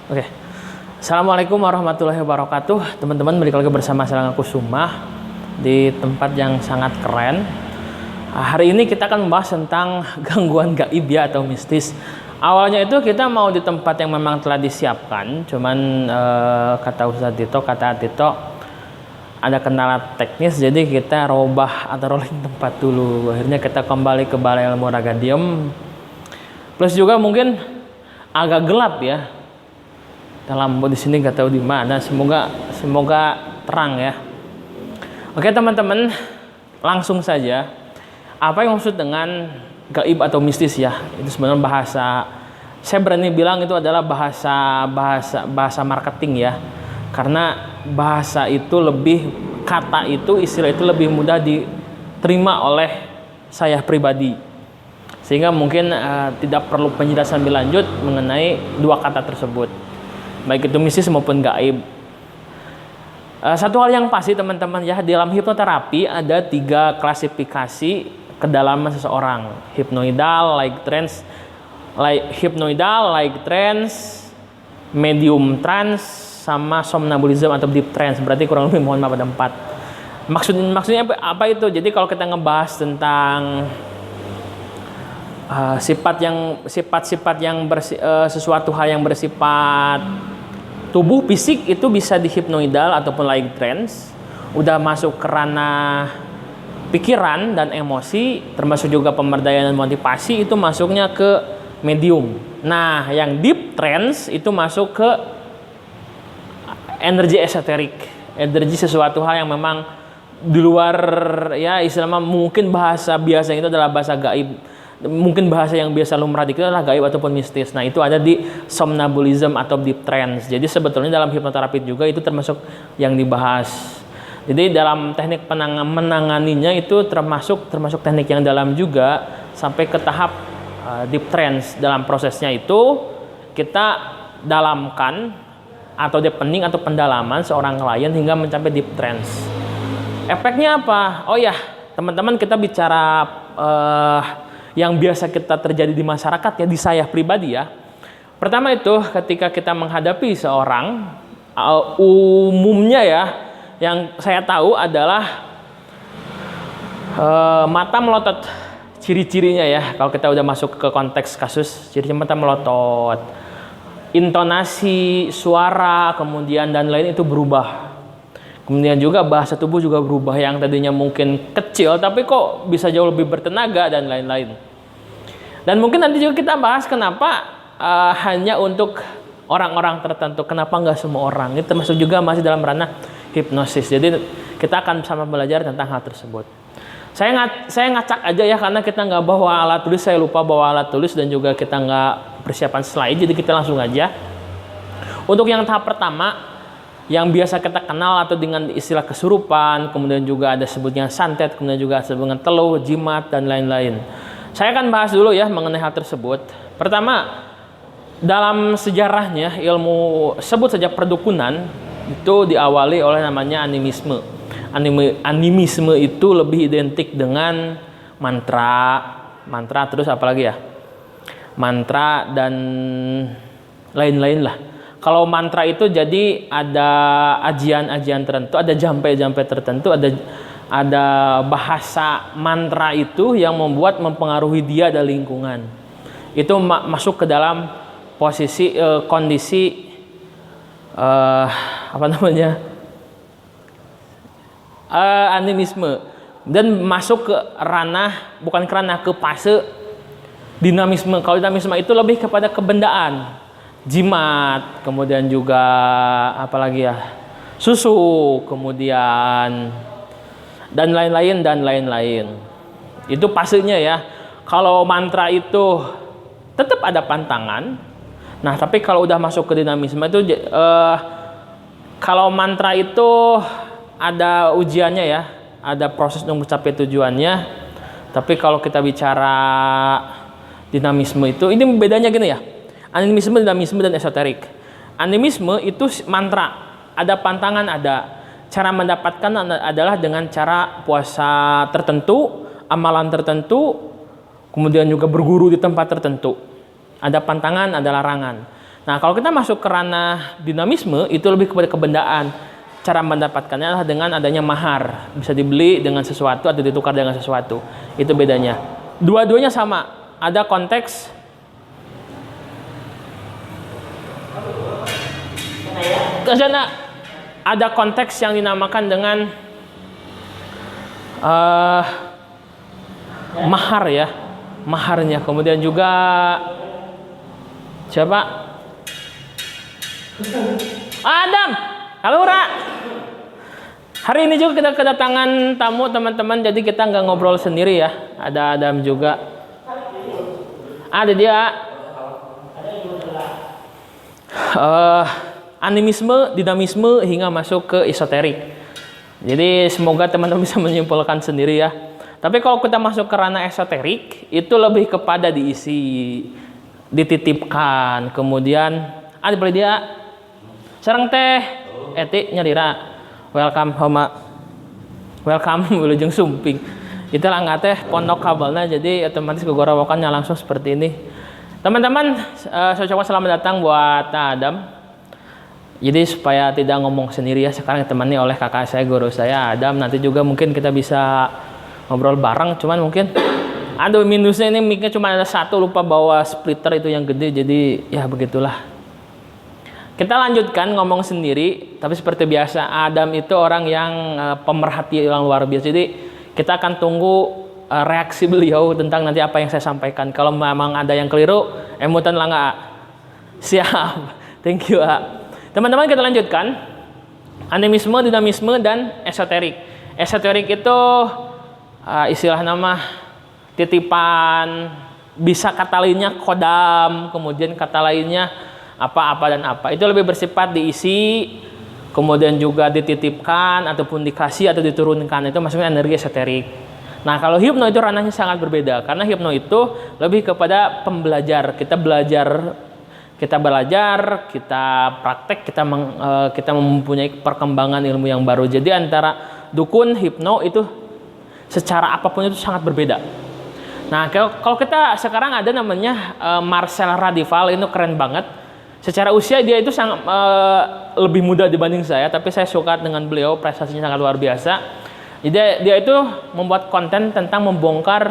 Oke. Assalamualaikum warahmatullahi wabarakatuh. Teman-teman, balik lagi bersama saya Kusuma di tempat yang sangat keren. Hari ini kita akan membahas tentang gangguan gaib ya, atau mistis. Awalnya itu kita mau di tempat yang memang telah disiapkan, cuman kata Tito ada kendala teknis, jadi kita robah atau rolling tempat dulu. Akhirnya kita kembali ke Balai Ilmu Ragadium. Plus juga mungkin agak gelap ya. Dalam di sini nggak tahu di mana. Semoga terang ya. Oke teman-teman, langsung saja. Apa yang maksud dengan gaib atau mistis ya? Itu sebenarnya bahasa, saya berani bilang itu adalah bahasa marketing ya. Karena bahasa itu istilah itu lebih mudah diterima oleh saya pribadi. Sehingga mungkin tidak perlu penjelasan lebih lanjut mengenai dua kata tersebut, baik itu mistis maupun gaib. Satu hal yang pasti teman-teman ya, dalam hipnoterapi ada 3 klasifikasi kedalaman seseorang: hipnoidal, like trance, medium trance, sama somnambulism atau deep trance. Berarti kurang lebih, mohon maaf, ada 4. Maksudnya apa itu? Jadi kalau kita ngebahas tentang sesuatu hal yang bersifat tubuh fisik, itu bisa di hipnoidal ataupun like trance. Udah masuk ke ranah pikiran dan emosi, termasuk juga pemberdayaan dan motivasi, itu masuknya ke medium. Nah, yang deep trance itu masuk ke energi esoterik, energi sesuatu hal yang memang di luar ya, istilahnya mungkin bahasa biasa itu adalah bahasa gaib. Mungkin bahasa yang biasa lumrah itu adalah gaib ataupun mistis. Nah, itu ada di somnambulism atau deep trance. Jadi sebetulnya dalam hipnoterapi juga itu termasuk yang dibahas. Jadi dalam teknik menanganinya itu termasuk teknik yang dalam juga, sampai ke tahap deep trance. Dalam prosesnya itu kita dalamkan atau deepening atau pendalaman seorang klien hingga mencapai deep trance. Efeknya apa? Oh ya, teman-teman, kita bicara yang biasa kita terjadi di masyarakat ya, di saya pribadi ya. Pertama itu ketika kita menghadapi seorang, umumnya ya, yang saya tahu adalah mata melotot. Ciri-cirinya ya, kalau kita udah masuk ke konteks kasus, cirinya mata melotot, intonasi suara, kemudian dan lain itu berubah. Kemudian juga bahasa tubuh juga berubah, yang tadinya mungkin kecil tapi kok bisa jauh lebih bertenaga dan lain-lain. Dan mungkin nanti juga kita bahas kenapa hanya untuk orang-orang tertentu, kenapa nggak semua orang. Itu termasuk juga masih dalam ranah hipnosis. Jadi kita akan sama belajar tentang hal tersebut. Saya ngacak aja ya, karena kita nggak bawa alat tulis, saya lupa bawa alat tulis, dan juga kita nggak persiapan slide, jadi kita langsung aja. Untuk yang tahap pertama, yang biasa kita kenal atau dengan istilah kesurupan, kemudian juga ada sebutnya santet, kemudian juga sebutnya teluh, jimat, dan lain-lain. Saya akan bahas dulu ya mengenai hal tersebut. Pertama, dalam sejarahnya ilmu sebut saja perdukunan itu diawali oleh namanya animisme. Animisme itu lebih identik dengan mantra terus apalagi ya? Mantra dan lain-lain lah. Kalau mantra itu jadi ada ajian-ajian tertentu, ada jampe-jampe tertentu, ada bahasa mantra itu yang mempengaruhi dia dan lingkungan. Itu masuk ke dalam posisi kondisi animisme, dan masuk ke ranah, bukan ke ranah, ke fase dinamisme. Kalau dinamisme itu lebih kepada kebendaan, jimat, kemudian juga apalagi ya, susu, kemudian dan lain-lain. Itu fasenya ya. Kalau mantra itu tetap ada pantangan. Nah, tapi kalau udah masuk ke dinamisme itu kalau mantra itu ada ujiannya ya, ada proses untuk mencapai tujuannya. Tapi kalau kita bicara dinamisme itu, ini bedanya gini ya. Animisme, dinamisme, dan esoterik. Animisme itu mantra, ada pantangan, ada. Cara mendapatkan adalah dengan cara puasa tertentu, amalan tertentu, kemudian juga berguru di tempat tertentu. Ada pantangan, ada larangan. Nah, kalau kita masuk ke ranah dinamisme, itu lebih kepada kebendaan. Cara mendapatkannya adalah dengan adanya mahar. Bisa dibeli dengan sesuatu atau ditukar dengan sesuatu. Itu bedanya. Dua-duanya sama. Ada konteks ada konteks yang dinamakan dengan mahar ya. Maharnya. Kemudian juga siapa? Adam, halo Ra. Hari ini juga kita kedatangan tamu teman-teman, jadi kita nggak ngobrol sendiri ya. Ada Adam juga. Ada dia. Animisme, dinamisme hingga masuk ke esoterik. Jadi semoga teman-teman bisa menyimpulkan sendiri ya. Tapi kalau kita masuk ke ranah esoterik, itu lebih kepada diisi, dititipkan, kemudian boleh dia. Sarang teh eti nyadira welcome homa welcome wilujeng sumping itulah nggak teh pondok kabelnya, jadi otomatis kegorowokannya langsung seperti ini. Teman-teman, saya ucapkan selamat datang buat Adam. Jadi supaya tidak ngomong sendiri ya, sekarang ditemani oleh kakak saya, guru saya Adam. Nanti juga mungkin kita bisa ngobrol bareng, cuman mungkin aduh minusnya ini mic-nya cuma ada satu, lupa bawa splitter itu yang gede, jadi ya begitulah. Kita lanjutkan ngomong sendiri, tapi seperti biasa Adam itu orang yang pemerhati yang luar biasa. Jadi kita akan tunggu reaksi beliau tentang nanti apa yang saya sampaikan. Kalau memang ada yang keliru, emutan lah nggak? Siap, thank you teman-teman. Kita lanjutkan animisme, dinamisme, dan esoterik. Esoterik itu istilah nama titipan, bisa kata lainnya kodam, kemudian kata lainnya apa dan apa. Itu lebih bersifat diisi, kemudian juga dititipkan ataupun dikasih atau diturunkan. Itu maksudnya energi esoterik. Nah, kalau hipno itu ranahnya sangat berbeda, karena hipno itu lebih kepada pembelajar. Kita belajar, kita praktek, kita mempunyai perkembangan ilmu yang baru. Jadi antara dukun, hipno itu secara apapun itu sangat berbeda. Nah, kalau kita sekarang ada namanya Marcel Radival, itu keren banget. Secara usia dia itu sangat lebih muda dibanding saya, tapi saya suka dengan beliau, prestasinya sangat luar biasa. Jadi dia itu membuat konten tentang membongkar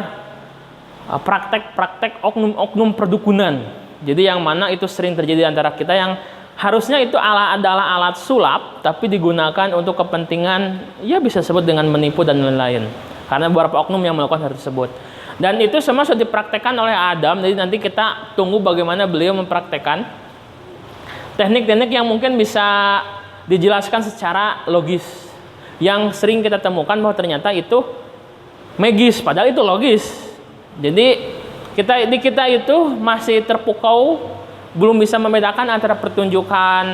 praktek-praktek oknum perdukunan. Jadi yang mana itu sering terjadi antara kita, yang harusnya itu adalah alat sulap, tapi digunakan untuk kepentingan ya bisa sebut dengan menipu dan lain-lain. Karena beberapa oknum yang melakukan hal tersebut. Dan itu semua sudah dipraktekkan oleh Adam. Jadi nanti kita tunggu bagaimana beliau mempraktekkan teknik-teknik yang mungkin bisa dijelaskan secara logis, yang sering kita temukan bahwa ternyata itu magis, padahal itu logis. Jadi kita itu masih terpukau, belum bisa membedakan antara pertunjukan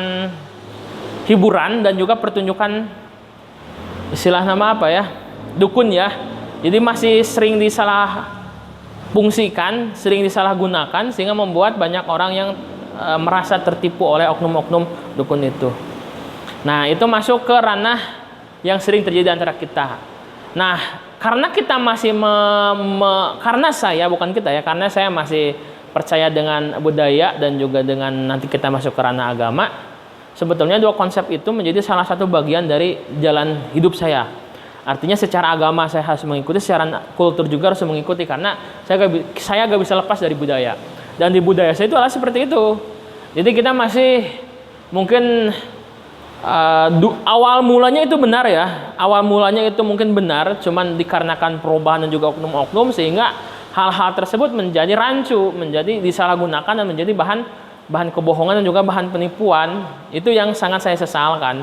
hiburan dan juga pertunjukan istilah nama apa ya, dukun ya. Jadi masih sering disalah fungsikan, sering disalahgunakan, sehingga membuat banyak orang yang merasa tertipu oleh oknum-oknum dukun itu. Nah, itu masuk ke ranah yang sering terjadi antara kita. Nah, karena kita masih karena saya masih percaya dengan budaya dan juga dengan nanti kita masuk ke ranah agama. Sebetulnya dua konsep itu menjadi salah satu bagian dari jalan hidup saya. Artinya secara agama saya harus mengikuti, secara kultur juga harus mengikuti, karena saya gak bisa lepas dari budaya. Dan di budaya saya itu adalah seperti itu. Jadi kita masih mungkin awal mulanya itu benar ya. Awal mulanya itu mungkin benar, cuman dikarenakan perubahan dan juga oknum-oknum, sehingga hal-hal tersebut menjadi rancu, menjadi disalahgunakan dan menjadi bahan kebohongan dan juga bahan penipuan. Itu yang sangat saya sesalkan.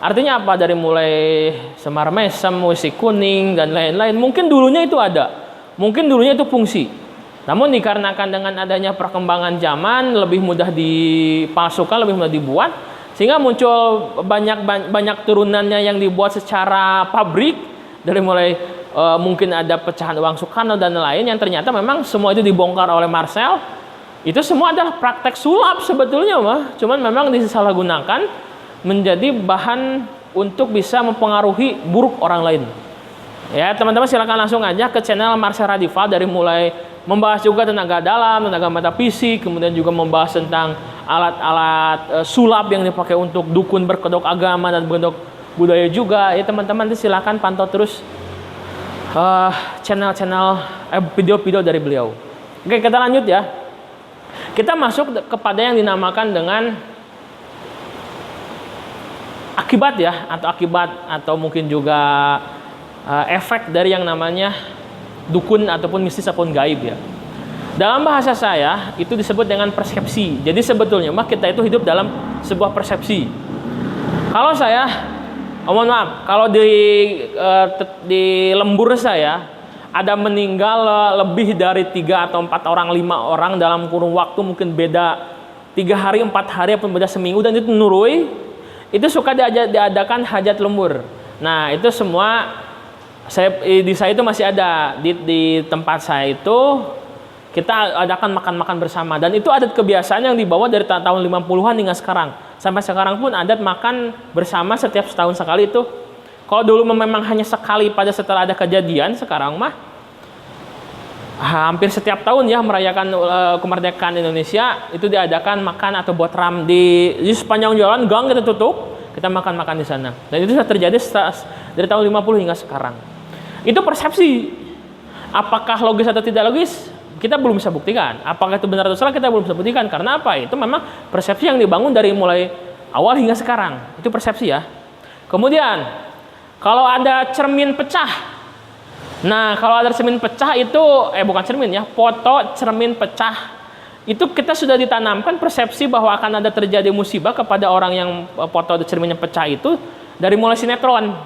Artinya apa? Dari mulai Semar Mesem, musik kuning dan lain-lain. Mungkin dulunya itu ada. Mungkin dulunya itu fungsi. Namun dikarenakan dengan adanya perkembangan zaman, lebih mudah dipalsukan, lebih mudah dibuat, sehingga muncul banyak turunannya yang dibuat secara pabrik, dari mulai mungkin ada pecahan uang Soekarno dan lain, yang ternyata memang semua itu dibongkar oleh Marcel. Itu semua adalah praktek sulap sebetulnya mah, cuman memang disalahgunakan menjadi bahan untuk bisa mempengaruhi buruk orang lain. Ya, teman-teman silakan langsung aja ke channel Marcel Radival, dari mulai membahas juga tenaga dalam, tenaga metafisik, kemudian juga membahas tentang alat-alat sulap yang dipakai untuk dukun berkedok agama dan berkedok budaya juga. Ya teman-teman silakan pantau terus channel-channel video-video dari beliau. Oke, kita lanjut ya. Kita masuk kepada yang dinamakan dengan akibat ya, atau mungkin juga efek dari yang namanya dukun ataupun mistis ataupun gaib ya. Dalam bahasa saya itu disebut dengan persepsi. Jadi sebetulnya kita itu hidup dalam sebuah persepsi. Kalau saya, mohon maaf, kalau di lembur saya ada meninggal lebih dari 3 atau 4 orang, 5 orang dalam kurun waktu mungkin beda 3 hari, 4 hari ataupun beda seminggu, dan itu nurui, itu suka diadakan hajat lembur. Nah itu semua di saya itu masih ada di tempat saya itu kita adakan makan-makan bersama, dan itu adat kebiasaan yang dibawa dari tahun 50-an hingga sekarang. Sampai sekarang pun adat makan bersama setiap setahun sekali itu. Kalau dulu memang hanya sekali pada setelah ada kejadian, sekarang mah hampir setiap tahun ya merayakan kemerdekaan Indonesia itu diadakan makan atau buat ram di sepanjang jalan gang kita tutup, kita makan-makan di sana. Dan itu sudah terjadi dari tahun 50 hingga sekarang. Itu persepsi. Apakah logis atau tidak logis? Kita belum bisa buktikan. Apakah itu benar atau salah? Kita belum bisa buktikan. Karena apa? Itu memang persepsi yang dibangun dari mulai awal hingga sekarang. Itu persepsi ya. Kemudian, kalau ada cermin pecah. Nah, kalau ada cermin pecah itu, bukan cermin ya, foto cermin pecah. Itu kita sudah ditanamkan persepsi bahwa akan ada terjadi musibah kepada orang yang foto cerminnya pecah itu dari mulai sinetron.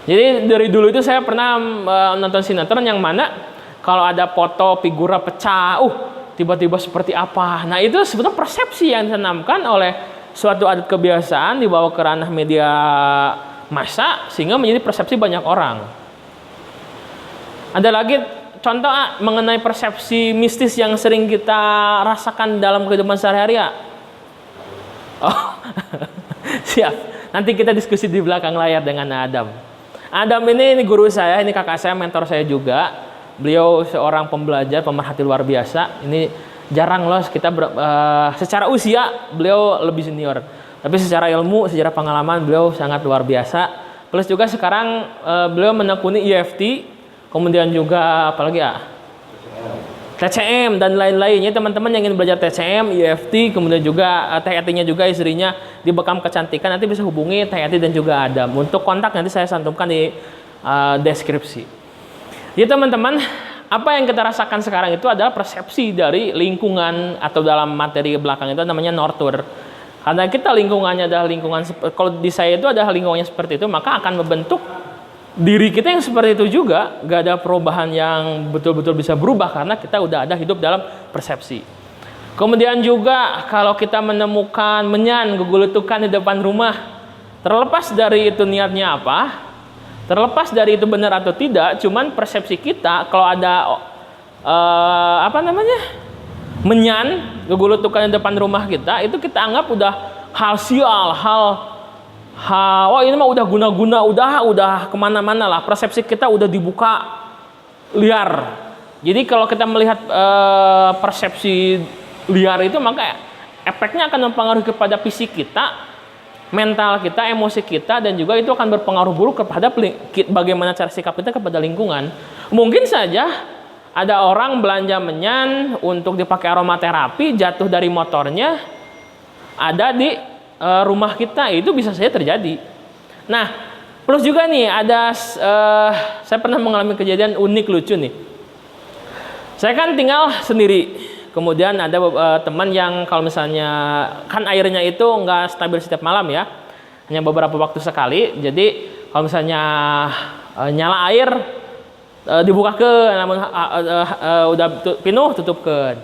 Jadi dari dulu itu saya pernah nonton sinetron yang mana kalau ada foto figura pecah, tiba-tiba seperti apa. Nah itu sebetulnya persepsi yang ditanamkan oleh suatu adat kebiasaan dibawa ke ranah media massa sehingga menjadi persepsi banyak orang. Ada lagi contoh mengenai persepsi mistis yang sering kita rasakan dalam kehidupan sehari-hari ya. Siap. Nanti kita diskusi di belakang layar dengan Adam. Adam ini guru saya, ini kakak saya, mentor saya juga. Beliau seorang pembelajar, pemerhati luar biasa. Ini jarang loh kita secara usia beliau lebih senior. Tapi secara ilmu, secara pengalaman beliau sangat luar biasa. Plus juga sekarang beliau menekuni EFT, kemudian juga apalagi ya? TCM dan lain-lainnya. Teman-teman yang ingin belajar TCM, EFT, kemudian juga THT-nya juga istrinya di Bekam Kecantikan, nanti bisa hubungi THT dan juga Adam. Untuk kontak nanti saya cantumkan di deskripsi. Jadi teman-teman, apa yang kita rasakan sekarang itu adalah persepsi dari lingkungan, atau dalam materi belakang itu namanya nurture. Karena kita lingkungannya adalah lingkungan, kalau di saya itu adalah lingkungannya seperti itu, maka akan membentuk diri kita yang seperti itu juga. Gak ada perubahan yang betul-betul bisa berubah karena kita udah ada hidup dalam persepsi. Kemudian juga kalau kita menemukan menyan geguletukan di depan rumah, terlepas dari itu niatnya apa, terlepas dari itu benar atau tidak, cuman persepsi kita kalau ada menyan geguletukan di depan rumah kita, itu kita anggap udah hal sial, wah ini mah udah guna-guna, udah kemana-mana lah, persepsi kita udah dibuka liar. Jadi kalau kita melihat persepsi liar itu, maka efeknya akan mempengaruhi kepada fisik kita, mental kita, emosi kita, dan juga itu akan berpengaruh buruk kepada bagaimana cara sikap kita kepada lingkungan. Mungkin saja ada orang belanja menyan untuk dipakai aromaterapi, jatuh dari motornya, ada di rumah kita, itu bisa saja terjadi. Nah, plus juga nih ada saya pernah mengalami kejadian unik lucu nih. Saya kan tinggal sendiri, kemudian ada teman yang kalau misalnya kan airnya itu nggak stabil setiap malam ya, hanya beberapa waktu sekali. Jadi kalau misalnya nyala air dibuka ke, namun udah penuh tutup ke.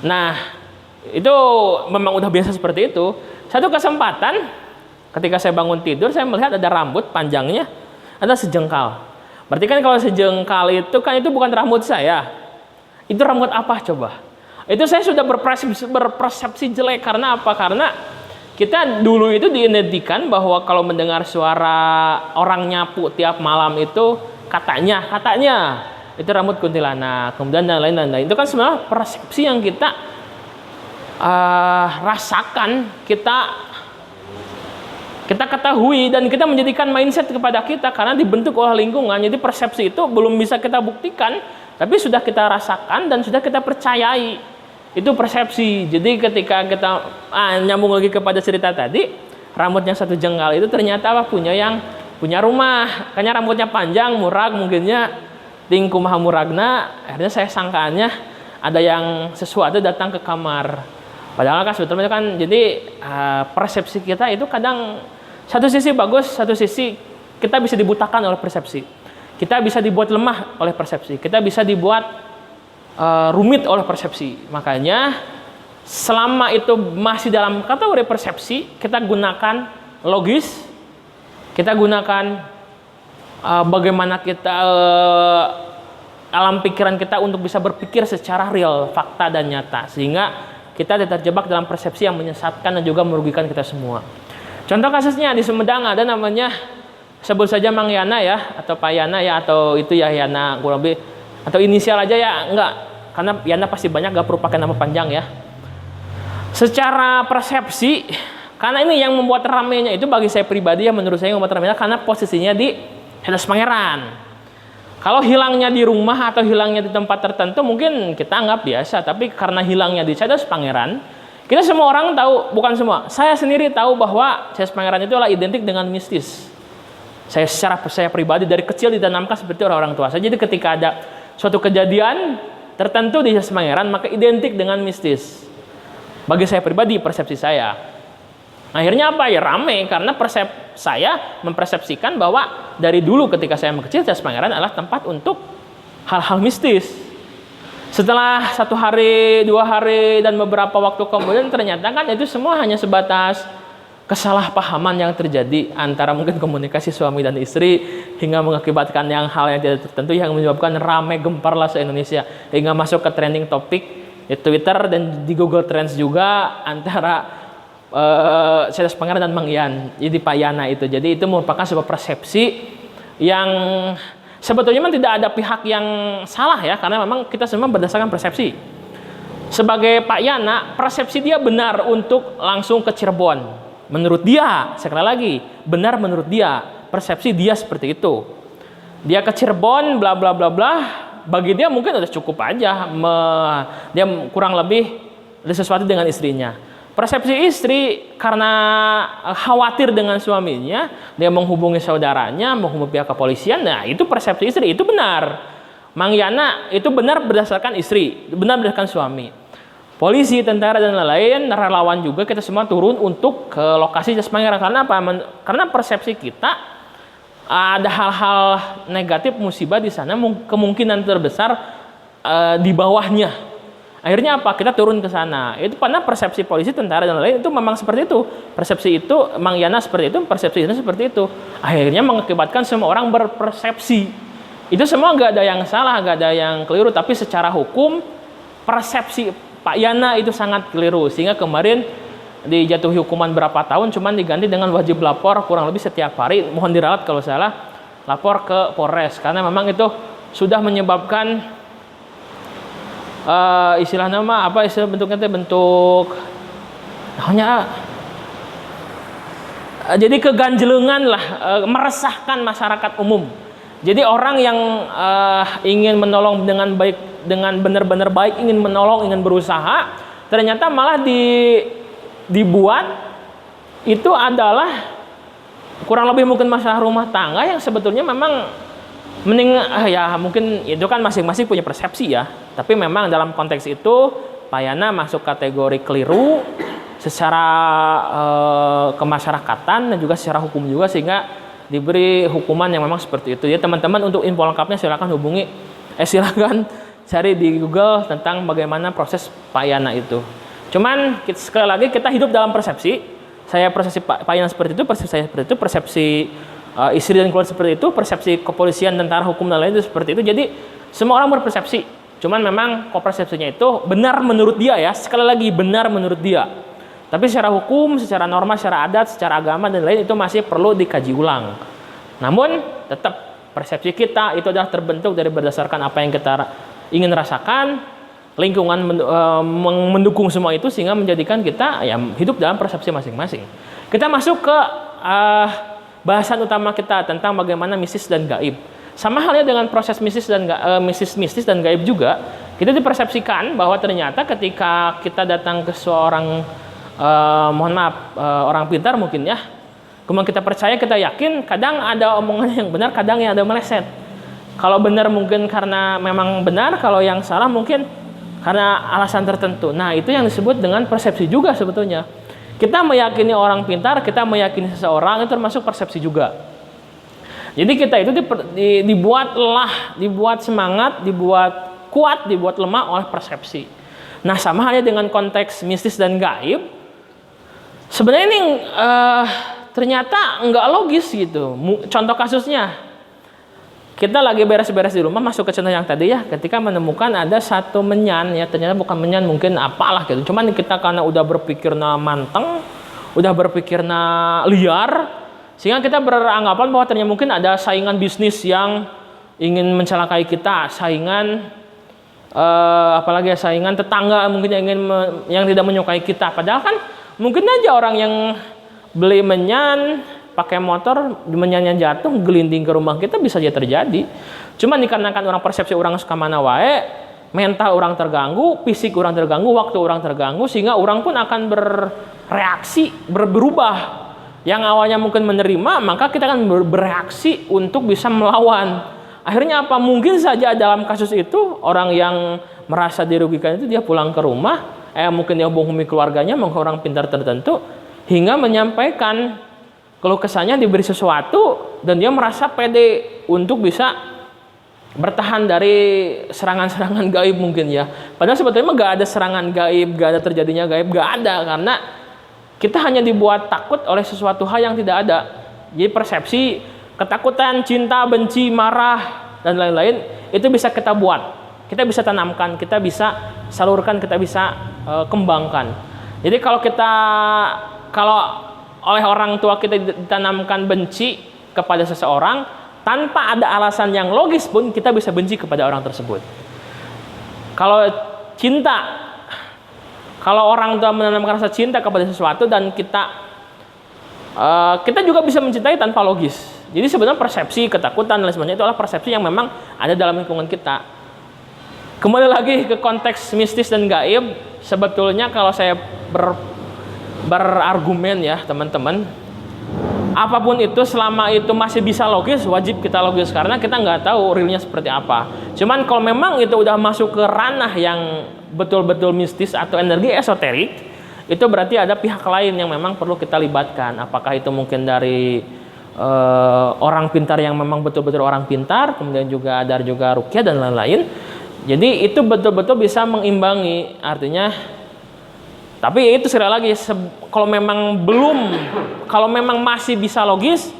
Nah itu memang udah biasa seperti itu. Satu kesempatan ketika saya bangun tidur, saya melihat ada rambut panjangnya ada sejengkal. Berarti kan kalau sejengkal itu kan itu bukan rambut saya. Itu rambut apa coba? Itu saya sudah berpersepsi jelek. Karena apa? Karena kita dulu itu diidentikan bahwa kalau mendengar suara orang nyapu tiap malam itu katanya itu rambut kuntilanak, kemudian dan lain-lain. Itu kan sebenarnya persepsi yang kita rasakan, kita ketahui, dan kita menjadikan mindset kepada kita karena dibentuk oleh lingkungan. Jadi persepsi itu belum bisa kita buktikan, tapi sudah kita rasakan dan sudah kita percayai. Itu persepsi. Jadi ketika kita nyambung lagi kepada cerita tadi, rambutnya satu jengkal itu ternyata punya rumah. Kayaknya rambutnya panjang, murag, mungkinnya tingkumaha muragna. Akhirnya saya sangkaannya ada yang sesuatu datang ke kamar. Padahal kan sebetulnya kan jadi persepsi kita itu kadang satu sisi bagus, satu sisi kita bisa dibutakan oleh persepsi. Kita bisa dibuat lemah oleh persepsi. Kita bisa dibuat rumit oleh persepsi. Makanya selama itu masih dalam kategori persepsi, kita gunakan logis, kita gunakan bagaimana kita alam pikiran kita untuk bisa berpikir secara real, fakta dan nyata, sehingga kita tidak terjebak dalam persepsi yang menyesatkan dan juga merugikan kita semua. Contoh kasusnya di Sumedang ada namanya, sebut saja Mang Yana ya, atau Pak Yana ya, atau itu ya Yana kurang lebih, atau inisial aja ya, enggak, karena Yana pasti banyak, gak perlu pakai nama panjang ya. Secara persepsi, karena ini yang membuat ramainya itu bagi saya pribadi ya, menurut saya yang membuat ramainya karena posisinya di Hadas Pangeran. Kalau hilangnya di rumah atau hilangnya di tempat tertentu mungkin kita anggap biasa, tapi karena hilangnya di Cadas Pangeran, kita semua orang tahu, bukan semua, saya sendiri tahu bahwa Cadas Pangeran itu adalah identik dengan mistis. Saya pribadi dari kecil ditanamkan seperti orang-orang tua saya. Jadi ketika ada suatu kejadian tertentu di Cadas Pangeran, maka identik dengan mistis. Bagi saya pribadi, persepsi saya. Akhirnya apa ya, rame karena saya mempersepsikan bahwa dari dulu ketika saya kecil Cadas Pangeran adalah tempat untuk hal-hal mistis. Setelah 1 hari, 2 hari dan beberapa waktu kemudian ternyata kan itu semua hanya sebatas kesalahpahaman yang terjadi antara mungkin komunikasi suami dan istri hingga mengakibatkan hal yang tidak tertentu yang menyebabkan rame gemparlah se-Indonesia hingga masuk ke trending topik di Twitter dan di Google Trends juga antara Cadas Pangeran dan Mang Ian, jadi Pak Yana itu. Jadi itu merupakan sebuah persepsi yang sebetulnya memang tidak ada pihak yang salah ya, karena memang kita semua berdasarkan persepsi. Sebagai Pak Yana, persepsi dia benar untuk langsung ke Cirebon. Menurut dia, sekali lagi, benar menurut dia, persepsi dia seperti itu. Dia ke Cirebon, bla bla bla bla, bagi dia mungkin udah cukup aja. Dia kurang lebih ada sesuatu dengan istrinya. Persepsi istri karena khawatir dengan suaminya, dia menghubungi saudaranya, menghubungi pihak kepolisian. Nah, itu persepsi istri, itu benar. Mang Yana itu benar berdasarkan istri, benar berdasarkan suami. Polisi, tentara dan lain-lain, relawan juga kita semua turun untuk ke lokasi Cadas Pangeran. Karena apa? Karena persepsi kita ada hal-hal negatif, musibah di sana, kemungkinan terbesar di bawahnya. Akhirnya apa? Kita turun ke sana. Itu karena persepsi polisi, tentara dan lain-lain itu memang seperti itu. Persepsi itu, Mang Yana seperti itu, persepsi itu seperti itu. Akhirnya mengakibatkan semua orang berpersepsi. Itu semua nggak ada yang salah, nggak ada yang keliru. Tapi secara hukum, persepsi Pak Yana itu sangat keliru. Sehingga kemarin dijatuhi hukuman berapa tahun, cuman diganti dengan wajib lapor kurang lebih setiap hari. Mohon diralat kalau salah, lapor ke Polres. Karena memang itu sudah menyebabkan istilah nama apa, istilah bentuknya itu bentuk hanya jadi keganjelengan lah, meresahkan masyarakat umum. Jadi orang yang ingin menolong dengan baik, dengan benar-benar baik, ingin menolong, ingin berusaha, ternyata malah dibuat itu adalah kurang lebih mungkin masalah rumah tangga yang sebetulnya memang mending ya mungkin itu kan masing-masing punya persepsi ya, tapi memang dalam konteks itu Pak Yana masuk kategori keliru secara kemasyarakatan dan juga secara hukum juga, sehingga diberi hukuman yang memang seperti itu. Ya teman-teman, untuk info lengkapnya silakan hubungi silakan cari di Google tentang bagaimana proses Pak Yana itu. Cuman sekali lagi kita hidup dalam persepsi. Saya persepsi Pak Yana seperti itu, persepsi saya seperti itu, persepsi istri dan keluarga seperti itu, persepsi kepolisian, tentara, hukum dan lain itu seperti itu. Jadi semua orang berpersepsi. Cuman memang persepsinya itu benar menurut dia ya. Sekali lagi benar menurut dia. Tapi secara hukum, secara norma, secara adat, secara agama dan lain itu masih perlu dikaji ulang. Namun tetap persepsi kita itu adalah terbentuk dari berdasarkan apa yang kita ingin rasakan, lingkungan mendukung semua itu sehingga menjadikan kita ya hidup dalam persepsi masing-masing. Kita masuk ke bahasan utama kita tentang bagaimana mistis dan gaib. Sama halnya dengan proses mistis dan gaib juga, kita dipersepsikan bahwa ternyata ketika kita datang ke seorang orang pintar mungkin ya, kemudian kita percaya, kita yakin, kadang ada omongan yang benar, kadang yang ada meleset. Kalau benar mungkin karena memang benar, kalau yang salah mungkin karena alasan tertentu. Nah, itu yang disebut dengan persepsi juga sebetulnya. Kita meyakini orang pintar, kita meyakini seseorang, itu termasuk persepsi juga. Jadi kita itu dibuat lelah, dibuat semangat, dibuat kuat, dibuat lemah oleh persepsi. Nah, sama halnya dengan konteks mistis dan gaib. Sebenarnya ini ternyata nggak logis gitu. Contoh kasusnya, kita lagi beres-beres di rumah, masuk ke contoh yang tadi ya, ketika menemukan ada satu menyan, ya ternyata bukan menyan, mungkin apalah gitu. Cuman kita karena udah berpikirnya manteng, udah berpikirnya liar, sehingga kita beranggapan bahwa ternyata mungkin ada saingan bisnis yang ingin mencelakai kita, apalagi saingan tetangga mungkin yang tidak menyukai kita. Padahal kan mungkin aja orang yang beli menyan, pakai motor, menyannya jatuh, gelinding ke rumah kita, bisa aja terjadi. Cuma dikarenakan orang persepsi orang suka mana wae, mental orang terganggu, fisik orang terganggu, waktu orang terganggu, sehingga orang pun akan bereaksi, berubah. Yang awalnya mungkin menerima, maka kita akan bereaksi untuk bisa melawan. Akhirnya apa? Mungkin saja dalam kasus itu orang yang merasa dirugikan itu dia pulang ke rumah, mungkin dia menghubungi keluarganya, menghubungi orang pintar tertentu, hingga menyampaikan keluh kesahnya, diberi sesuatu, dan dia merasa pede untuk bisa bertahan dari serangan-serangan gaib mungkin ya. Padahal sebetulnya gak ada serangan gaib, gak ada terjadinya gaib, gak ada, karena kita hanya dibuat takut oleh sesuatu hal yang tidak ada. Jadi persepsi, ketakutan, cinta, benci, marah, dan lain-lain, itu bisa kita buat. Kita bisa tanamkan, kita bisa salurkan, kita bisa kembangkan. Jadi kalau oleh orang tua kita ditanamkan benci kepada seseorang, tanpa ada alasan yang logis pun kita bisa benci kepada orang tersebut. Kalau cinta, kalau orang tua menanamkan rasa cinta kepada sesuatu, dan kita juga bisa mencintai tanpa logis. Jadi sebenarnya persepsi, ketakutan, dan sebagainya itu adalah persepsi yang memang ada dalam lingkungan kita. Kembali lagi ke konteks mistis dan gaib, sebetulnya kalau saya berargumen ya teman-teman, apapun itu selama itu masih bisa logis, wajib kita logis, karena kita nggak tahu realnya seperti apa. Cuman kalau memang itu udah masuk ke ranah yang betul-betul mistis atau energi esoterik, itu berarti ada pihak lain yang memang perlu kita libatkan. Apakah itu mungkin dari orang pintar yang memang betul-betul orang pintar, kemudian juga ada juga ruqyah dan lain-lain. Jadi itu betul-betul bisa mengimbangi, artinya. Tapi itu sekali lagi, kalau memang masih bisa logis,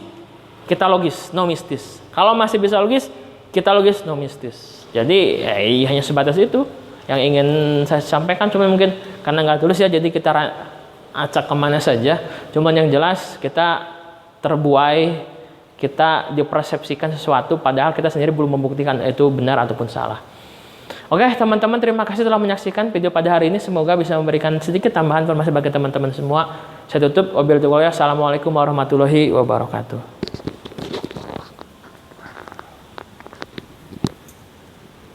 kita logis, no mistis. Kalau masih bisa logis, kita logis, no mistis. Jadi hanya sebatas itu yang ingin saya sampaikan. Cuma mungkin karena nggak tulis ya, jadi kita acak kemana saja. Cuman yang jelas kita terbuai, kita dipersepsikan sesuatu, padahal kita sendiri belum membuktikan itu benar ataupun salah. Oke teman-teman, terima kasih telah menyaksikan video pada hari ini. Semoga bisa memberikan sedikit tambahan informasi bagi teman-teman semua. Saya tutup. Wabillahi taufiq. Assalamualaikum warahmatullahi wabarakatuh.